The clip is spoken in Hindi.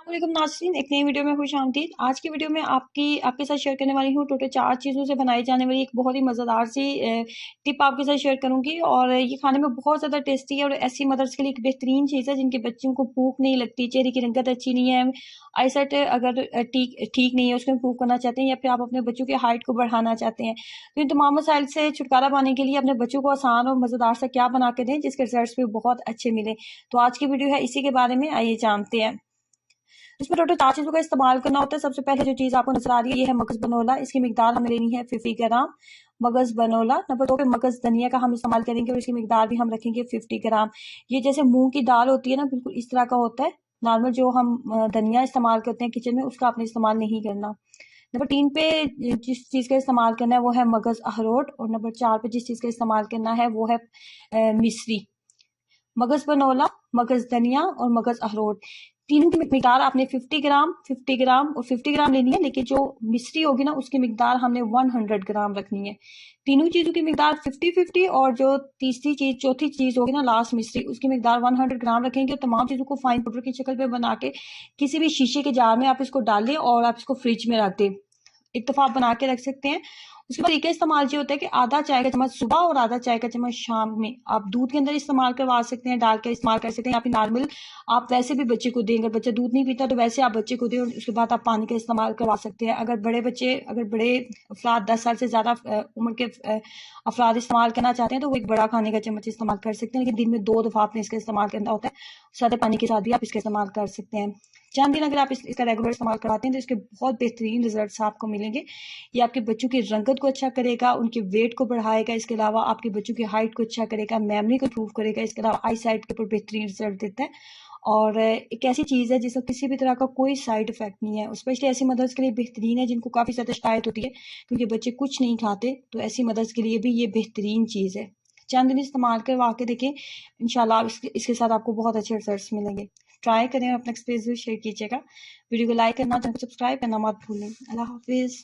वालेकुम नाज़रीन, एक नई वीडियो में खुशामदीद। आज की वीडियो में आपके साथ शेयर करने वाली हूँ टोटल 4 चीज़ों से बनाई जाने वाली एक बहुत ही मज़ेदार सी टिप आपके साथ शेयर करूँगी। और ये खाने में बहुत ज़्यादा टेस्टी है और ऐसी मदर्स के लिए एक बेहतरीन चीज़ है जिनके बच्चों को भूख नहीं लगती, चेहरे की रंगत अच्छी नहीं है, आईसाइट अगर ठीक नहीं है, उसको इम्प्रूव करना चाहते हैं या फिर आप अपने बच्चों की हाइट को बढ़ाना चाहते हैं, तो इन तमाम मसाइल से छुटकारा पाने के लिए अपने बच्चों को आसान और मज़ेदार सा क्या बना के दें जिसके रिजल्ट्स भी बहुत अच्छे मिले। तो आज की वीडियो है इसी के बारे में, आइए जानते हैं। इसमें टोटल 4 चीज़ों का इस्तेमाल करना होता है। सबसे पहले जो चीज़ आपको नज़र आ रही है ये है मगज़ बनोला। इसकी मिकदार हमें लेनी है 50 ग्राम मगज़ बनोला। नंबर 2 पे मगज़ धनिया का हम इस्तेमाल करेंगे और इसकी मिकदार भी हम रखेंगे 50 ग्राम। ये जैसे मूंग की दाल होती है ना, बिल्कुल इस तरह का होता है। नॉर्मल जो हम धनिया इस्तेमाल करते हैं किचन में, उसका आपने इस्तेमाल नहीं करना। नंबर 3 पे जिस चीज़ का इस्तेमाल करना है वो है मगज़ अखरोट। और नंबर 4 पे जिस चीज़ का इस्तेमाल करना है वो है मिश्री। मगज़ बनोला, मगज़ धनिया और मगज़ अखरोट, तीनों की मिकदार आपने 50 ग्राम और 50 ग्राम लेनी है, लेकिन जो मिश्री होगी ना उसकी मिकदार हमने 100 ग्राम रखनी है। तीनों चीज़ों की मिकदार 50-50 और जो चौथी चीज़ होगी ना लास्ट मिश्री, उसकी मिकदार 100 ग्राम रखेंगे। और तमाम चीज़ों को फाइन पाउडर की शक्ल पे बना के किसी भी शीशे के जार में आप इसको डाल दें और आप इसको फ्रिज में रख दें। एक दफ़ा आप बना के रख सकते हैं। उसके बाद तरीका इस्तेमाल ये होता है कि आधा चाय का चम्मच सुबह और आधा चाय का चम्मच शाम में आप दूध के अंदर इस्तेमाल करवा सकते हैं, डाल के इस्तेमाल कर सकते हैं, या फिर नॉर्मल आप वैसे भी बच्चे को दें। अगर बच्चा दूध नहीं पीता तो वैसे आप बच्चे को दें और उसके बाद आप पानी का इस्तेमाल करवा सकते हैं। अगर बड़े अफराद 10 साल से ज़्यादा उम्र के अफराद इस्तेमाल करना चाहते हैं तो वो एक बड़ा खाने का चम्मच इस्तेमाल कर सकते हैं, लेकिन दिन में 2 दफ़ा आपने इसका इस्तेमाल करना होता है। सादे पानी के साथ भी आप इसका इस्तेमाल कर सकते हैं। चंद दिन अगर आप इसका रेगुलर इस्तेमाल करवाते हैं तो इसके बहुत बेहतरीन रिजल्ट्स आपको मिलेंगे। ये आपके बच्चों की रंगत को अच्छा करेगा, उनके वेट को बढ़ाएगा, इसके अलावा आपके बच्चों की हाइट को अच्छा करेगा, मेमोरी को इम्प्रूव करेगा, इसके अलावा आई साइट के ऊपर बेहतरीन रिजल्ट देता है। और एक ऐसी चीज़ है जिसका किसी भी तरह का कोई साइड इफेक्ट नहीं है। स्पेशली ऐसी मदर्स के लिए बेहतरीन है जिनको काफ़ी ज़्यादा शिकायत होती है क्योंकि बच्चे कुछ नहीं खाते, तो ऐसी मदर्स के लिए भी ये बेहतरीन चीज़ है। चंद दिन इस्तेमाल करवा के देखें, इंशाल्लाह इसके साथ आपको बहुत अच्छे रिजल्ट्स मिलेंगे। ट्राई करें, अपना एक्सपीरियंस शेयर कीजिएगा। वीडियो को लाइक करना, चैनल को सब्सक्राइब करना मत भूलें। अल्लाह हाफिज़।